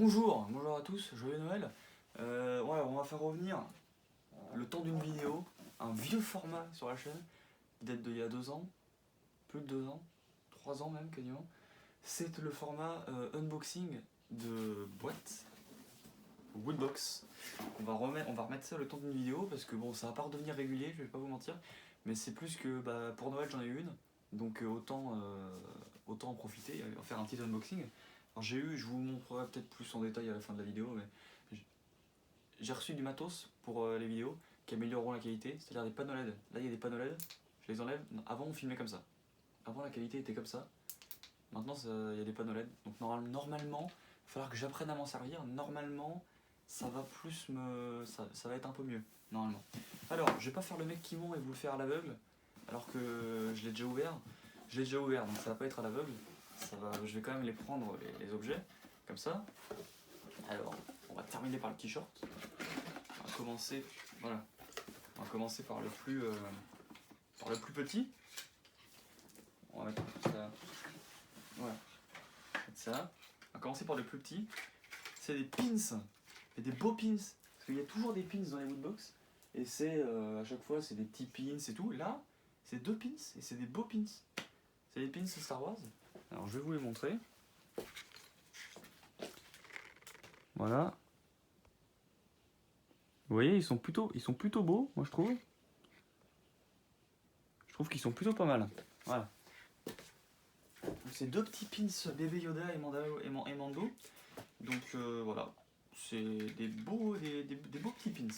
Bonjour à tous, joyeux Noël. Voilà, on va faire revenir le temps d'une vidéo, un vieux format sur la chaîne, qui date d'il y a 2 ans, plus de 2 ans, 3 ans même quasiment. C'est le format unboxing de boîtes, Woodbox. On va remettre ça le temps d'une vidéo parce que bon, ça va pas redevenir régulier, je vais pas vous mentir, mais c'est plus que pour Noël j'en ai eu une, donc autant en profiter et en faire un petit unboxing. Alors je vous montrerai peut-être plus en détail à la fin de la vidéo, mais j'ai reçu du matos pour les vidéos qui amélioreront la qualité, c'est-à-dire des panneaux LED. Là il y a des panneaux LED, je les enlève. Avant on filmait comme ça. Avant la qualité était comme ça. Maintenant il y a des panneaux LED. Donc normalement, il va falloir que j'apprenne à m'en servir. Normalement, ça va ça va être un peu mieux. Normalement. Alors, je vais pas faire le mec qui ment et vous le faire à l'aveugle, alors que je l'ai déjà ouvert. Je l'ai déjà ouvert, donc ça va pas être à l'aveugle. Je vais quand même les prendre, les objets, comme ça. Alors, on va terminer par le t-shirt. On va commencer, voilà. On va commencer par le plus petit. On va mettre ça. Voilà. Mettre ça. On va commencer par le plus petit. C'est des pins. Et des beaux pins. Parce qu'il y a toujours des pins dans les Woodbox. Et c'est à chaque fois, c'est des petits pins et tout. Là, c'est 2 pins et c'est des beaux pins. C'est des pins Star Wars. Alors, je vais vous les montrer. Voilà. Vous voyez, ils sont plutôt beaux, moi je trouve. Je trouve qu'ils sont plutôt pas mal. Voilà. C'est 2 petits pins bébé Yoda et Mando. Donc voilà. C'est des beaux petits pins.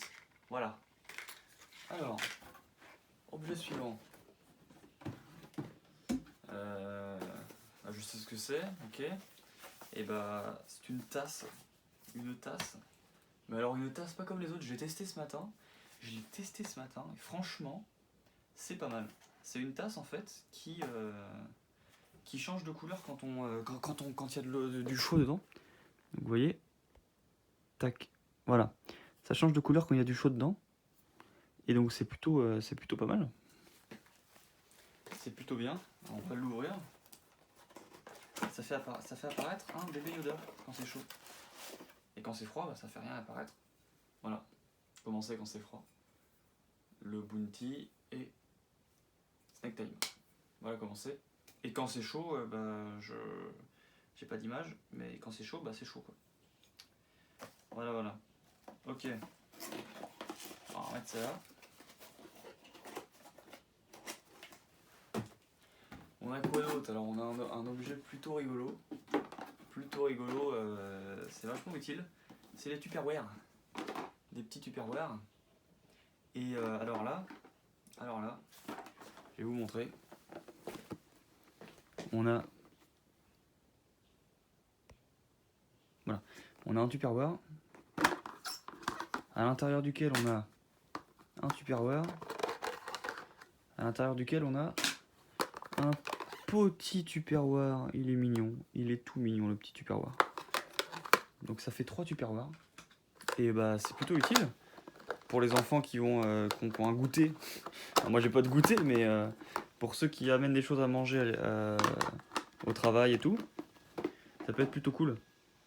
Voilà. Alors, objet suivant. Je sais ce que c'est, ok. Et c'est une tasse. Une tasse. Mais alors une tasse pas comme les autres, je l'ai testé ce matin. Et franchement, c'est pas mal. C'est une tasse en fait qui change de couleur quand il y a du chaud dedans. Donc, vous voyez, tac, voilà. Ça change de couleur quand il y a du chaud dedans. Et donc c'est plutôt pas mal. C'est plutôt bien. Alors, on peut l'ouvrir. Ça fait apparaître un bébé Yoda quand c'est chaud. Et quand c'est froid, ça fait rien apparaître. Voilà. Comment c'est quand c'est froid. Le Bounty et Snack Time. Voilà comment c'est. Et quand c'est chaud, j'ai pas d'image, mais quand c'est chaud, c'est chaud quoi. Voilà. Ok. On va remettre ça là. On a quoi d'autre? Alors on a un objet plutôt rigolo. C'est vachement utile. C'est les Tupperware. Des petits Tupperware. Et alors là, je vais vous montrer. On a un Tupperware à l'intérieur duquel on a un Tupperware à l'intérieur duquel on a un petit Tupperware. Il est mignon, il est tout mignon le petit Tupperware. Donc ça fait 3 Tupperware et c'est plutôt utile pour les enfants qui ont un goûter. Alors, moi j'ai pas de goûter, mais pour ceux qui amènent des choses à manger au travail et tout, ça peut être plutôt cool.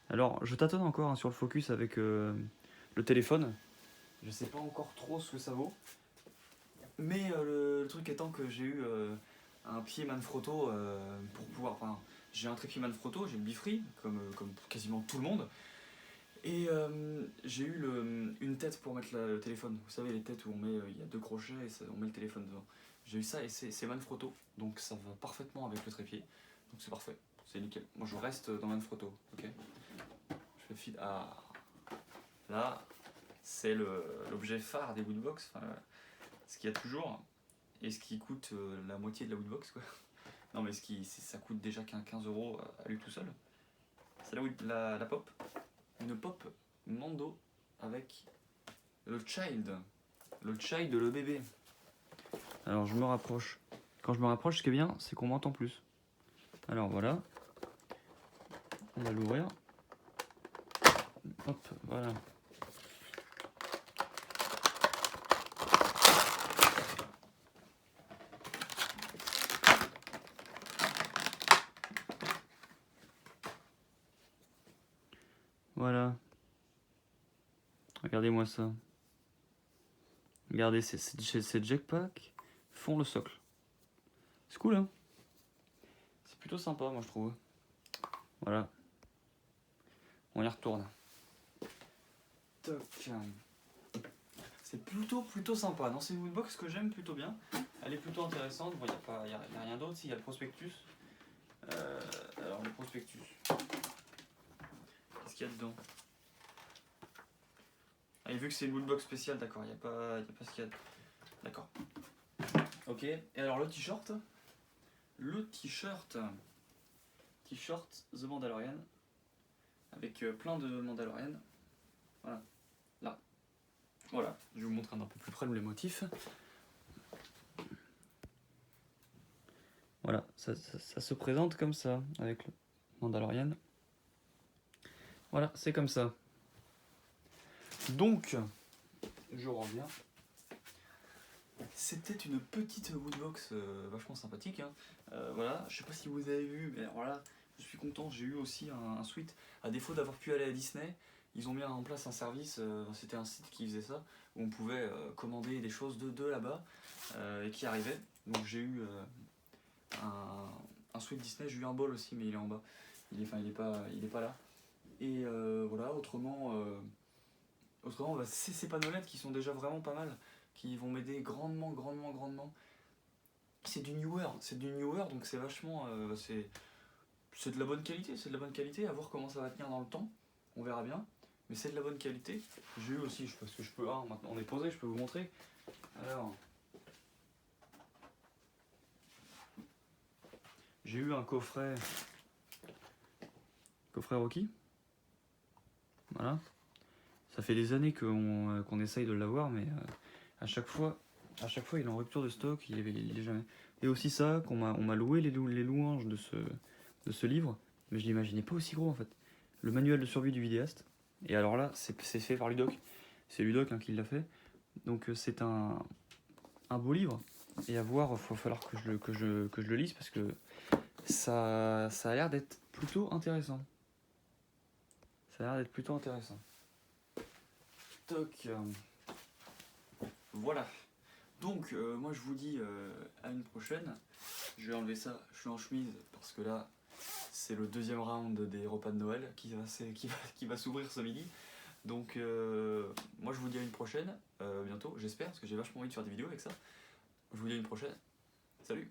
Alors je tâtonne encore sur le focus avec le téléphone. Je sais pas encore trop ce que ça vaut. Mais le truc étant que j'ai eu un pied Manfrotto pour pouvoir. Enfin, j'ai un trépied Manfrotto, j'ai le Bifree, comme quasiment tout le monde. Et j'ai eu une tête pour mettre le téléphone. Vous savez, les têtes où il y a 2 crochets et on met le téléphone dedans. J'ai eu ça et c'est Manfrotto. Donc ça va parfaitement avec le trépied. Donc c'est parfait, c'est nickel. Moi je reste dans Manfrotto, ok. Je fais feed. Ah, là, c'est l'objet phare des Woodbox. Enfin, ce qu'il y a toujours. Et ce qui coûte la moitié de la Woodbox, quoi. Non, mais ça coûte déjà 15 € à lui tout seul. C'est la pop. Une pop Mando avec le child. Le bébé. Alors, je me rapproche. Quand je me rapproche, ce qui est bien, c'est qu'on m'entend plus. Alors, voilà. On va l'ouvrir. Hop, voilà. Voilà. Regardez-moi ça. Regardez, ces jetpacks font le socle. C'est cool, hein? C'est plutôt sympa, moi, je trouve. Voilà. On y retourne. Toc. C'est plutôt sympa. Non, c'est une woodbox que j'aime plutôt bien. Elle est plutôt intéressante. Bon, y a rien d'autre. Il y a le prospectus. Alors, le prospectus. Qu'est-ce qu'il y a dedans? Ah, et vu que c'est une woodbox spéciale, d'accord, il n'y a pas ce qu'il y a. D'accord. Ok, et alors le t-shirt. Le t-shirt. T-shirt The Mandalorian. Avec plein de Mandalorian. Voilà. Là. Voilà. Je vais vous montrer un peu plus près les motifs. Voilà, ça se présente comme ça, avec le Mandalorian. Voilà, c'est comme ça. Donc, je reviens. C'était une petite woodbox vachement sympathique. Hein. Voilà, je sais pas si vous avez vu, mais voilà, je suis content. J'ai eu aussi un suite. À défaut d'avoir pu aller à Disney, ils ont mis en place un service. C'était un site qui faisait ça, où on pouvait commander des choses de là-bas et qui arrivaient. Donc j'ai eu un suite Disney. J'ai eu un bol aussi, mais il est en bas. Il est pas là. Et voilà, autrement, bah, c'est ces panneaux LED qui sont déjà vraiment pas mal, qui vont m'aider grandement. C'est du newer, donc c'est vachement, c'est de la bonne qualité, à voir comment ça va tenir dans le temps, on verra bien, mais c'est de la bonne qualité. J'ai eu aussi, parce que je peux, maintenant on est posé, je peux vous montrer. Alors, j'ai eu un coffret Rocky, voilà. Ça fait des années qu'on essaye de l'avoir, mais à chaque fois il est en rupture de stock, il est jamais. Et aussi ça, on m'a loué les louanges de ce livre, mais je l'imaginais pas aussi gros en fait. Le manuel de survie du vidéaste. Et alors là, c'est fait par Ludoc. C'est Ludoc qui l'a fait. Donc c'est un beau livre. Et à voir, il va falloir que je le lise parce que ça a l'air d'être plutôt intéressant. Toc. Voilà. Donc, moi je vous dis à une prochaine. Je vais enlever ça, je suis en chemise parce que là, c'est le deuxième round des repas de Noël qui va s'ouvrir ce midi. Donc, moi je vous dis à une prochaine, bientôt, j'espère, parce que j'ai vachement envie de faire des vidéos avec ça. Je vous dis à une prochaine. Salut!